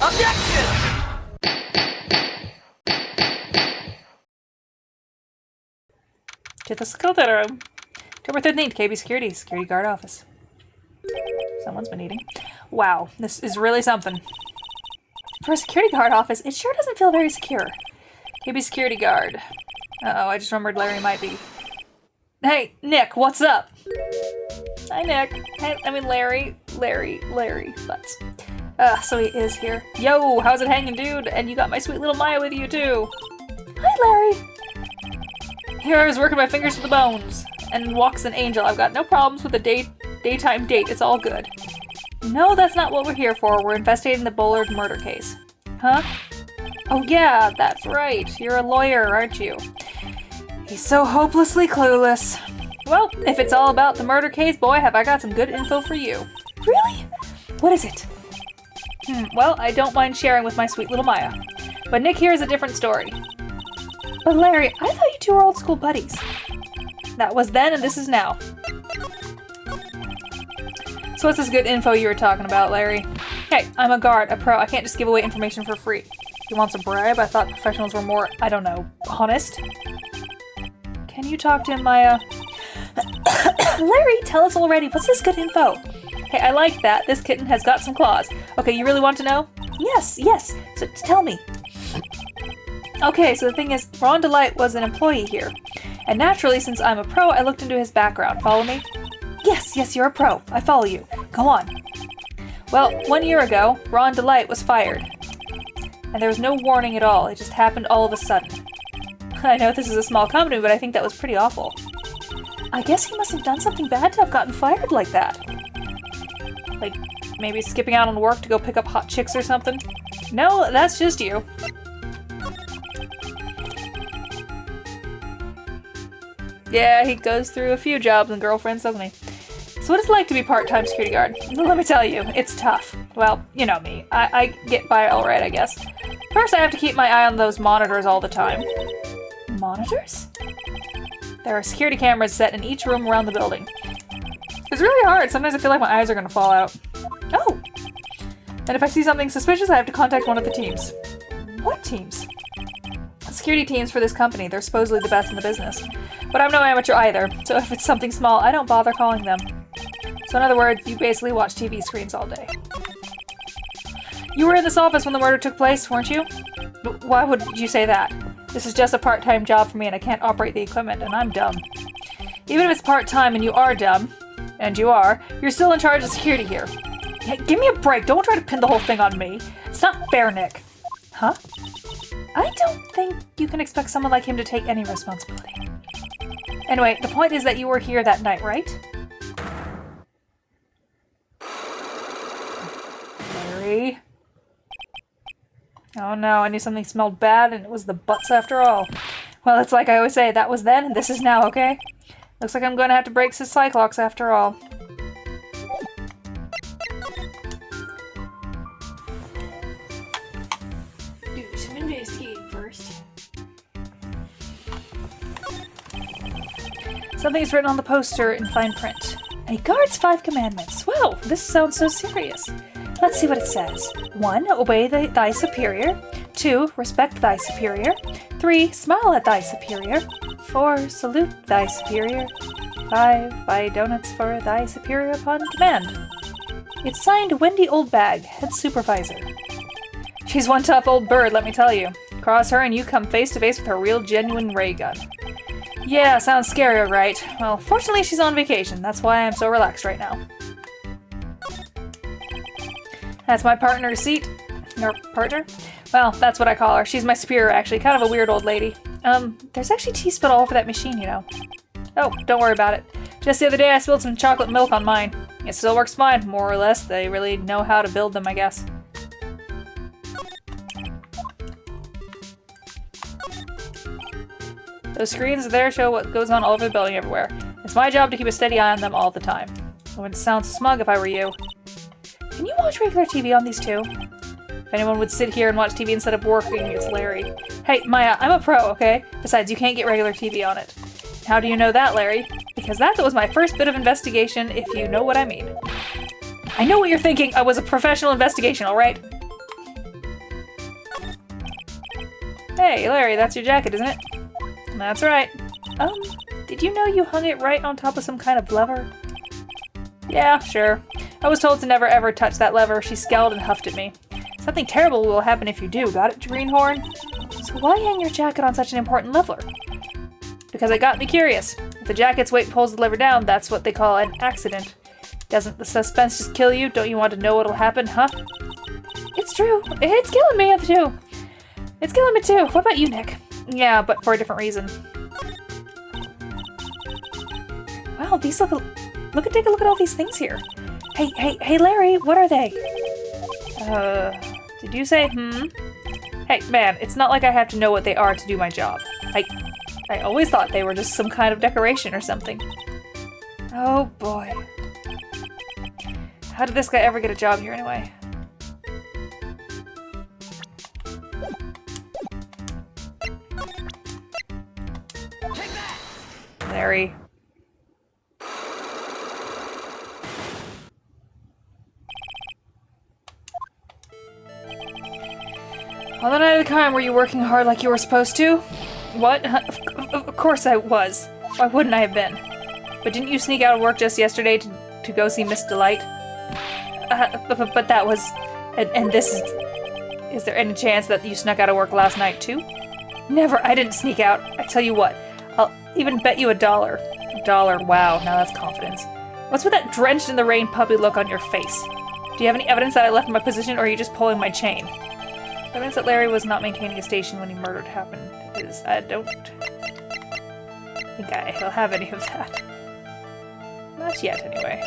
Objection! To the security room. October 13th, KB Security Guard Office. Someone's been eating. Wow, this is really something. For a security guard office, it sure doesn't feel very secure. KB Security Guard. Uh-oh, I just remembered Larry might be. Hey, Nick, what's up? Hi, Nick. Hey, I mean, Larry, butts. So he is here. Yo, how's it hanging, dude? And you got my sweet little Maya with you, too. Hi, Larry. Here I was working my fingers to the bones. And walks an angel. I've got no problems with a daytime date. It's all good. No, that's not what we're here for. We're investigating the Bullard murder case. Huh? Oh yeah, that's right. You're a lawyer, aren't you? He's so hopelessly clueless. Well, if it's all about the murder case, boy, have I got some good info for you. Really? What is it? Well, I don't mind sharing with my sweet little Maya. But Nick here is a different story. But Larry, I thought you two were old school buddies. That was then and this is now. So what's this good info you were talking about, Larry? Hey, I'm a guard, a pro. I can't just give away information for free. He wants a bribe? I thought professionals were more, I don't know, honest? Can you talk to him, Maya? Larry, tell us already. What's this good info? Hey, I like that. This kitten has got some claws. Okay, you really want to know? Yes. So tell me. Okay, so the thing is, Ron Delight was an employee here. And naturally, since I'm a pro, I looked into his background. Follow me? Yes, you're a pro. I follow you. Go on. Well, 1 year ago, Ron Delight was fired. And there was no warning at all. It just happened all of a sudden. I know this is a small company, but I think that was pretty awful. I guess he must have done something bad to have gotten fired like that. Like, maybe skipping out on work to go pick up hot chicks or something? No, that's just you. Yeah, he goes through a few jobs and girlfriends, doesn't he? So what it's like to be part-time security guard? Let me tell you, it's tough. Well, you know me. I get by alright, I guess. First, I have to keep my eye on those monitors all the time. Monitors? There are security cameras set in each room around the building. It's really hard. Sometimes I feel like my eyes are gonna fall out. Oh! And if I see something suspicious, I have to contact one of the teams. What teams? Security teams for this company. They're supposedly the best in the business. But I'm no amateur either, so if it's something small, I don't bother calling them. So in other words, you basically watch TV screens all day. You were in this office when the murder took place, weren't you? But why would you say that? This is just a part-time job for me and I can't operate the equipment, and I'm dumb. Even if it's part-time and you are dumb, and you are, you're still in charge of security here. Hey, give me a break. Don't try to pin the whole thing on me. It's not fair, Nick. Huh? I don't think you can expect someone like him to take any responsibility. Anyway, the point is that you were here that night, right? Larry? Oh no, I knew something smelled bad and it was the butts after all. Well, it's like I always say, that was then and this is now, okay? Looks like I'm going to have to break his Cyclops after all. Do some investigating first. Something's written on the poster in fine print. And he guards 5 commandments. Wow, this sounds so serious. Let's see what it says. 1. Obey thy superior. 2. Respect thy superior. 3. Smile at thy superior. 4. Salute thy superior. 5. Buy donuts for thy superior upon command. It's signed Wendy Oldbag, head supervisor. She's one tough old bird, let me tell you. Cross her and you come face to face with her real genuine ray gun. Yeah, sounds scary, right? Well, fortunately she's on vacation. That's why I'm so relaxed right now. That's my partner's seat. Or partner? Well, that's what I call her. She's my superior, actually. Kind of a weird old lady. There's actually tea spilled all over that machine, you know. Oh, don't worry about it. Just the other day I spilled some chocolate milk on mine. It still works fine, more or less. They really know how to build them, I guess. Those screens there show what goes on all over the building everywhere. It's my job to keep a steady eye on them all the time. I wouldn't sound smug if I were you. Can you watch regular TV on these too? If anyone would sit here and watch TV instead of working, it's Larry. Hey, Maya, I'm a pro, okay? Besides, you can't get regular TV on it. How do you know that, Larry? Because that was my first bit of investigation, if you know what I mean. I know what you're thinking. I was a professional investigation, alright? Hey, Larry, that's your jacket, isn't it? That's right. Did you know you hung it right on top of some kind of lever? Yeah, sure. I was told to never ever touch that lever. She scowled and huffed at me. Something terrible will happen if you do. Got it, Greenhorn? So why hang your jacket on such an important lever? Because it got me curious. If the jacket's weight pulls the lever down, that's what they call an accident. Doesn't the suspense just kill you? Don't you want to know what'll happen, huh? It's true. It's killing me, too. It's killing me, too. What about you, Nick? Yeah, but for a different reason. Wow, these take a look at all these things here. Hey, Larry, what are they? Did you say, Hey, man, it's not like I have to know what they are to do my job. I always thought they were just some kind of decoration or something. Oh, boy. How did this guy ever get a job here, anyway? Larry. On the night of the crime, were you working hard like you were supposed to? What? Of course I was. Why wouldn't I have been? But didn't you sneak out of work just yesterday to go see Miss Delight? But that was... And this is... Is there any chance that you snuck out of work last night, too? Never. I didn't sneak out. I tell you what. I'll even bet you $1. $1. Wow. Now that's confidence. What's with that drenched in the rain puppy look on your face? Do you have any evidence that I left my position, or are you just pulling my chain? Evidence that Larry was not maintaining a station when he murdered happened is... I don't think I'll have any of that. Not yet, anyway.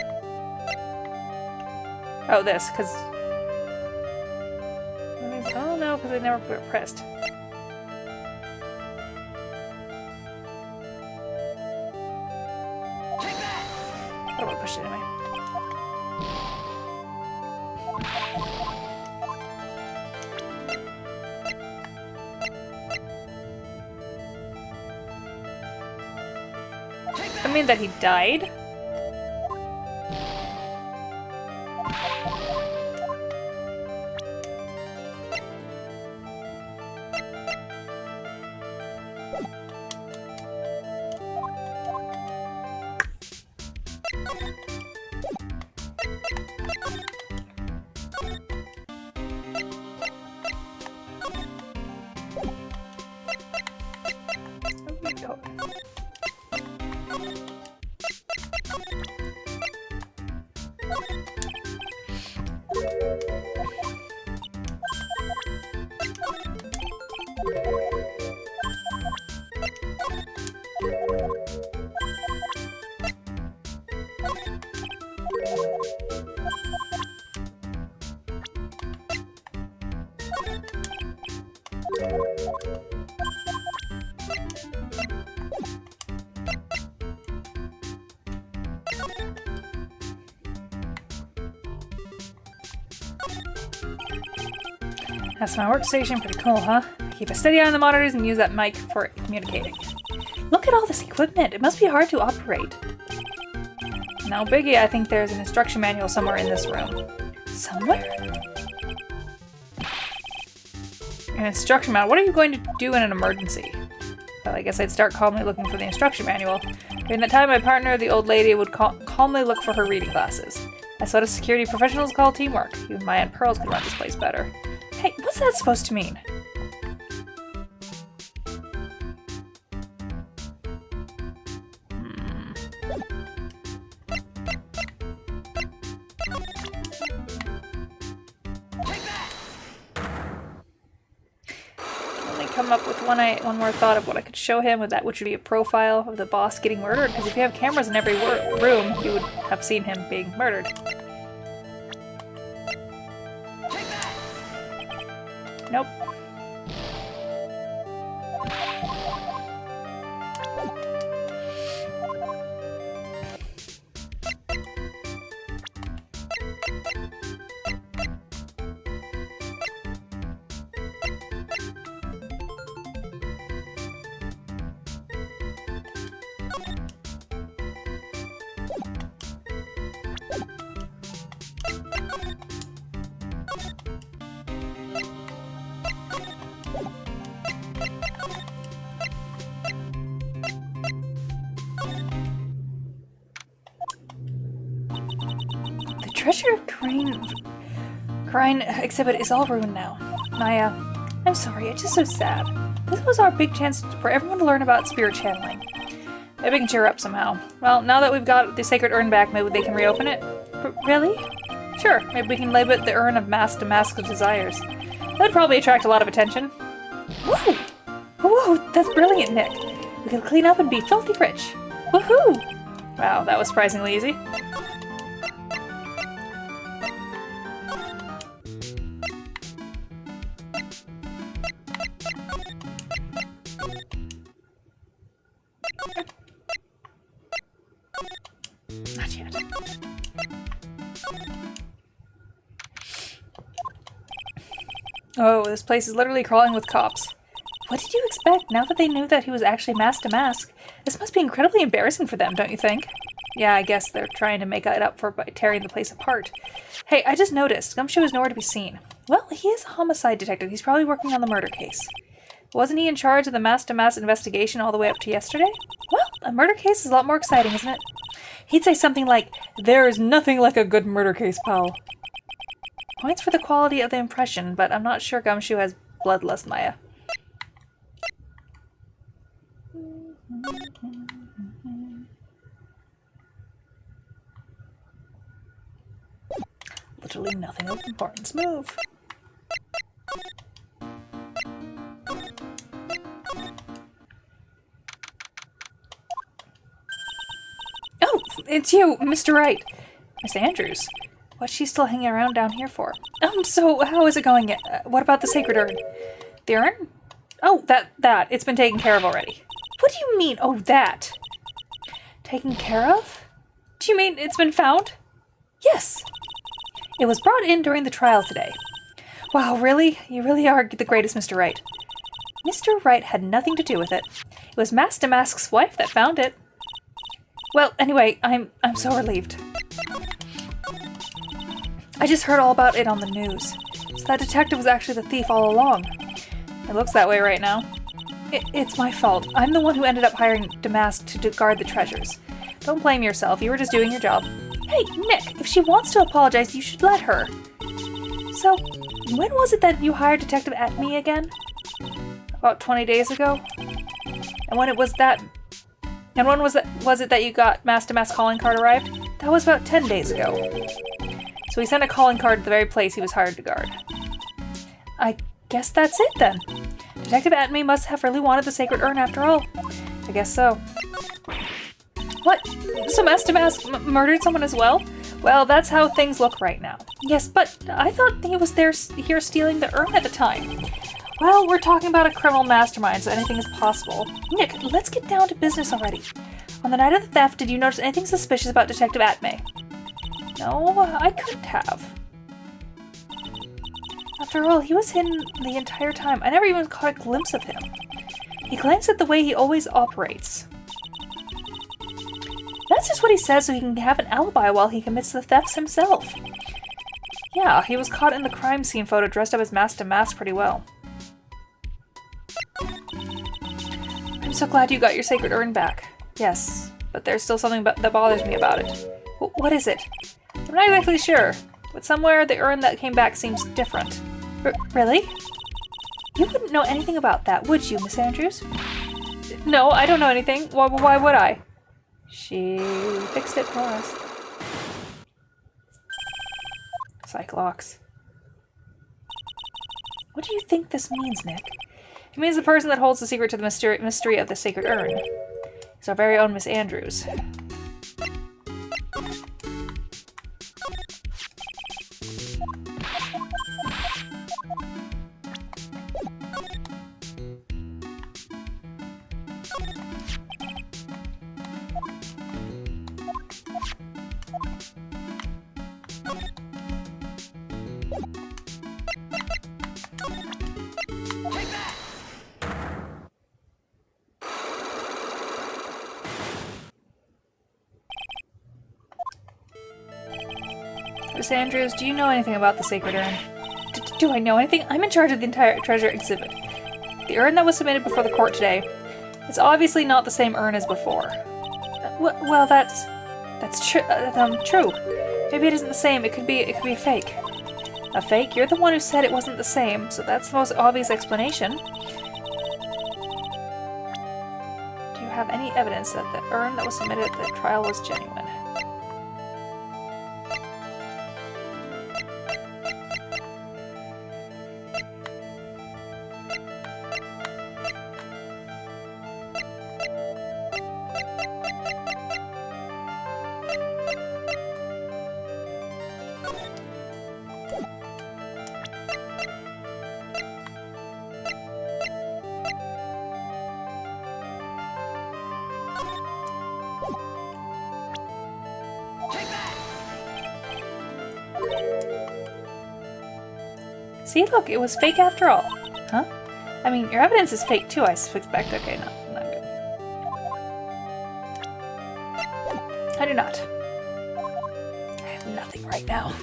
Oh, this, because... Oh, no, because I never pressed. I don't want to push it anyway. I mean that he died? That's my workstation. Pretty cool, huh? Keep a steady eye on the monitors and use that mic for communicating. Look at all this equipment. It must be hard to operate. No biggie. I think there's an instruction manual somewhere in this room. Somewhere? An instruction manual? What are you going to do in an emergency? Well, I guess I'd start calmly looking for the instruction manual. During that time, my partner, the old lady, would calmly look for her reading glasses. That's what a security professionals call teamwork. Even my Aunt Pearls could run this place better. Hey, what's that supposed to mean? Only come up with one more thought of what I could show him with that, which would be a profile of the boss getting murdered. Because if you have cameras in every room, you would have seen him being murdered. Nope. treasure Crane exhibit is all ruined now. Maya, I'm sorry, it's just so sad. This was our big chance for everyone to learn about spirit channeling. Maybe we can cheer up somehow. Well, now that we've got the sacred urn back, maybe they can reopen it? Really? Sure, maybe we can label it the Urn of Mask to Mask of Desires. That'd probably attract a lot of attention. Woo! Whoa, that's brilliant, Nick. We can clean up and be filthy rich. Woohoo! Wow, that was surprisingly easy. Not yet. Oh, this place is literally crawling with cops. What did you expect now that they knew that he was actually mask to mask? This must be incredibly embarrassing for them, don't you think? Yeah, I guess they're trying to make it up for by tearing the place apart. Hey, I just noticed. Gumshoe is nowhere to be seen. Well, he is a homicide detective. He's probably working on the murder case. Wasn't he in charge of the mask to mask investigation all the way up to yesterday? Well, a murder case is a lot more exciting, isn't it? He'd say something like, "There is nothing like a good murder case, pal." Points for the quality of the impression, but I'm not sure Gumshoe has bloodlust, Maya. Literally nothing of importance. Move. Oh, it's you, Mr. Wright. Miss Andrews. What's she still hanging around down here for? So how is it going? What about the sacred urn? The urn? Oh, that. It's been taken care of already. What do you mean, oh, that? Taken care of? Do you mean it's been found? Yes. It was brought in during the trial today. Wow, really? You really are the greatest, Mr. Wright. Mr. Wright had nothing to do with it. It was Mask to Mask's wife that found it. Well, anyway, I'm so relieved. I just heard all about it on the news. So that detective was actually the thief all along. It looks that way right now. It's my fault. I'm the one who ended up hiring Damask to guard the treasures. Don't blame yourself. You were just doing your job. Hey, Nick, if she wants to apologize, you should let her. So, when was it that you hired Detective Atme again? About 20 days ago? And when was it that you got Mask to Mask calling card arrived? That was about 10 days ago. So he sent a calling card to the very place he was hired to guard. I guess that's it then. Detective Atme must have really wanted the sacred urn after all. I guess so. What? So Mask to Mask murdered someone as well? Well, that's how things look right now. Yes, but I thought he was here stealing the urn at the time. Well, we're talking about a criminal mastermind, so anything is possible. Nick, let's get down to business already. On the night of the theft, did you notice anything suspicious about Detective Atme? No, I couldn't have. After all, he was hidden the entire time. I never even caught a glimpse of him. He claims it the way he always operates. That's just what he says so he can have an alibi while he commits the thefts himself. Yeah, he was caught in the crime scene photo dressed up as Mask to Mask pretty well. I'm so glad you got your sacred urn back. Yes, but there's still something that bothers me about it. What is it? I'm not exactly sure, but somewhere the urn that came back seems different. Really? You wouldn't know anything about that, would you, Miss Andrews? No, I don't know anything. Why would I? She fixed it for us. Psych locks. What do you think this means, Nick? It means the person that holds the secret to the mystery of the sacred urn is our very own Miss Andrews. Miss Andrews, do you know anything about the sacred urn? Do I know anything? I'm in charge of the entire treasure exhibit. The urn that was submitted before the court today is obviously not the same urn as before. Well, that's true. If Maybe it isn't the same. It could be a fake. A fake? You're the one who said it wasn't the same, so that's the most obvious explanation. Do you have any evidence that the urn that was submitted at the trial was genuine? See, look, it was fake after all. Huh? I mean, your evidence is fake too, I suspect. Okay, no, not good. I do not. I have nothing right now.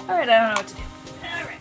Alright, I don't know what to do. Alright.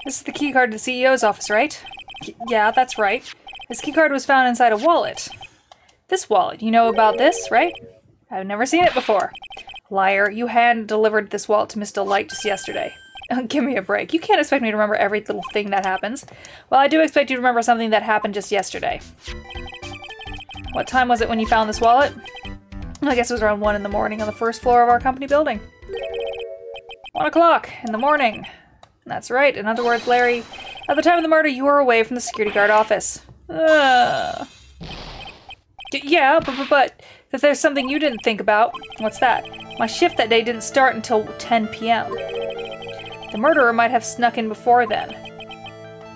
This is the keycard to the CEO's office, right? Yeah, that's right. This keycard was found inside a wallet. This wallet, you know about this, right? I've never seen it before. Liar, you hand-delivered this wallet to Miss Delight just yesterday. Give me a break. You can't expect me to remember every little thing that happens. Well, I do expect you to remember something that happened just yesterday. What time was it when you found this wallet? I guess it was around 1 in the morning on the first floor of our company building. 1 o'clock in the morning. That's right. In other words, Larry, at the time of the murder, you were away from the security guard office. Yeah, but if there's something you didn't think about, what's that? My shift that day didn't start until 10 p.m. The murderer might have snuck in before then.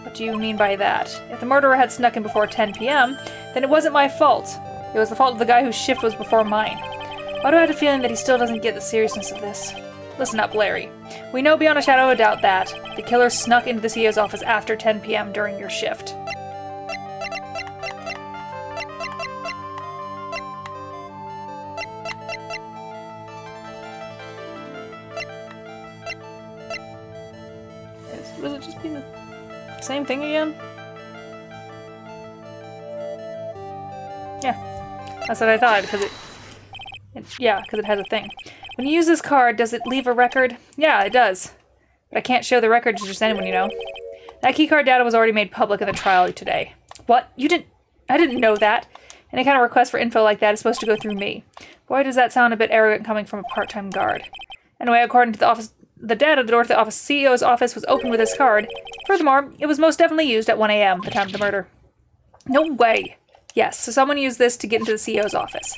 What do you mean by that? If the murderer had snuck in before 10 p.m., then it wasn't my fault. It was the fault of the guy whose shift was before mine. Why do I have a feeling that he still doesn't get the seriousness of this? Listen up, Larry. We know beyond a shadow of a doubt that the killer snuck into the CEO's office after 10 p.m. during your shift. Was it just being the same thing again? Yeah, that's what I thought, because it has a thing. When you use this card, does it leave a record? Yeah, it does. But I can't show the record to just anyone, you know. That keycard data was already made public in the trial today. What? I didn't know that. Any kind of request for info like that is supposed to go through me. Boy, does that sound a bit arrogant coming from a part-time guard. Anyway, according to the data, the door to the CEO's office was open with this card. Furthermore, it was most definitely used at 1 a.m., the time of the murder. No way. Yes, so someone used this to get into the CEO's office.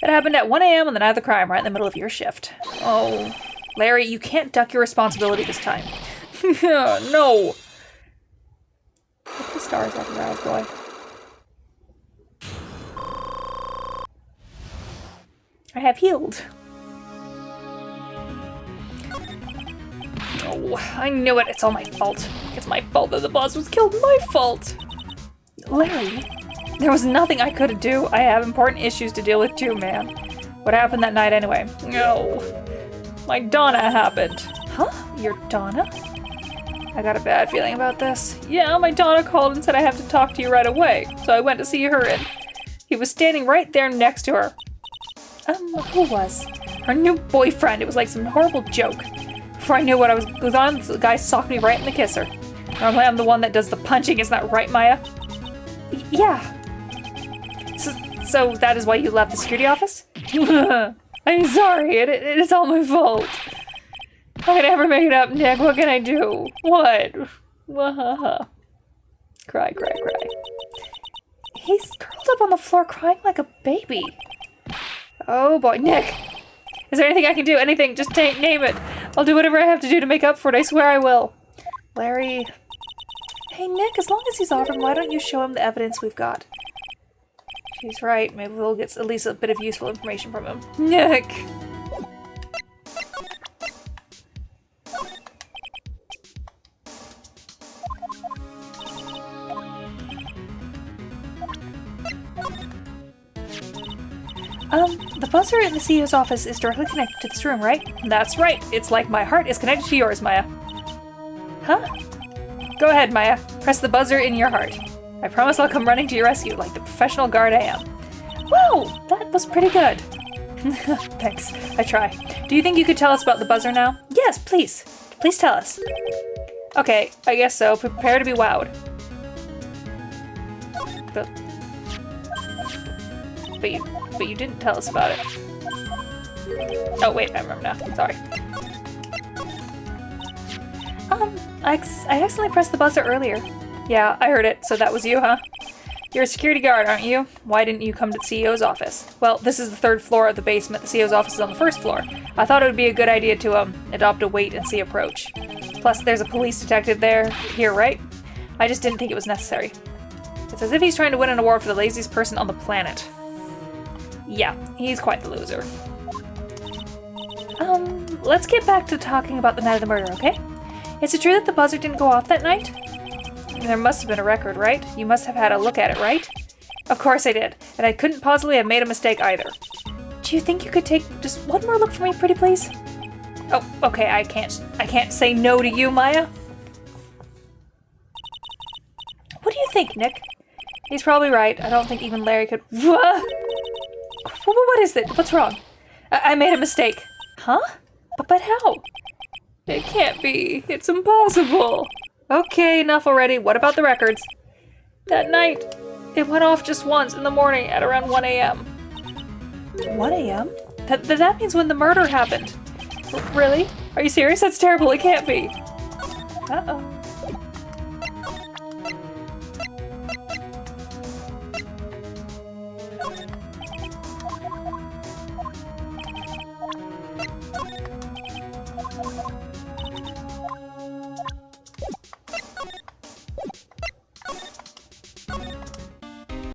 That happened at 1 a.m. on the night of the crime, right in the middle of your shift. Oh, Larry, you can't duck your responsibility this time. No. Put the stars off your eyes, boy. I have healed. Oh, I knew it. It's all my fault. It's my fault that the boss was killed. My fault. Larry, there was nothing I could do. I have important issues to deal with too, man. What happened that night anyway? No. My Donna happened. Huh? Your Donna? I got a bad feeling about this. Yeah, my Donna called and said I have to talk to you right away. So I went to see her and he was standing right there next to her. Who was? Her new boyfriend. It was like some horrible joke. Before I knew what I was on, the guy socked me right in the kisser. Normally I'm the one that does the punching, isn't that right, Maya? Yeah. So that is why you left the security office? I'm sorry, it is all my fault. I never make it up, Nick. What can I do? What? Cry. He's curled up on the floor crying like a baby. Oh boy, Nick. Is there anything I can do? Anything, just name it. I'll do whatever I have to do to make up for it, I swear I will. Larry. Hey Nick, as long as he's offered, why don't you show him the evidence we've got? She's right, maybe we'll get at least a bit of useful information from him. Nick! The buzzer in the CEO's office is directly connected to this room, right? That's right. It's like my heart is connected to yours, Maya. Huh? Go ahead, Maya. Press the buzzer in your heart. I promise I'll come running to your rescue like the professional guard I am. Wow, that was pretty good. Thanks. I try. Do you think you could tell us about the buzzer now? Yes, please. Please tell us. Okay, I guess so. Prepare to be wowed. But you didn't tell us about it. Oh wait, I remember now. Sorry. I accidentally pressed the buzzer earlier. Yeah, I heard it. So that was you, huh? You're a security guard, aren't you? Why didn't you come to the CEO's office? Well, this is the 3rd floor of the basement. The CEO's office is on the 1st floor. I thought it would be a good idea to adopt a wait-and-see approach. Plus, there's a police detective here, right? I just didn't think it was necessary. It's as if he's trying to win an award for the laziest person on the planet. Yeah, he's quite the loser. Let's get back to talking about the night of the murder, okay? Is it true that the buzzer didn't go off that night? There must have been a record, right? You must have had a look at it, right? Of course I did, and I couldn't possibly have made a mistake either. Do you think you could take just one more look for me, pretty please? Oh, okay, I can't say no to you, Maya. What do you think, Nick? He's probably right. I don't think even Larry could... What is it? What's wrong? I made a mistake. Huh? But how? It can't be. It's impossible. Okay, enough already. What about the records? That night, it went off just once in the morning at around 1 a.m. 1 a.m.? That means when the murder happened. Really? Are you serious? That's terrible. It can't be. Uh-oh.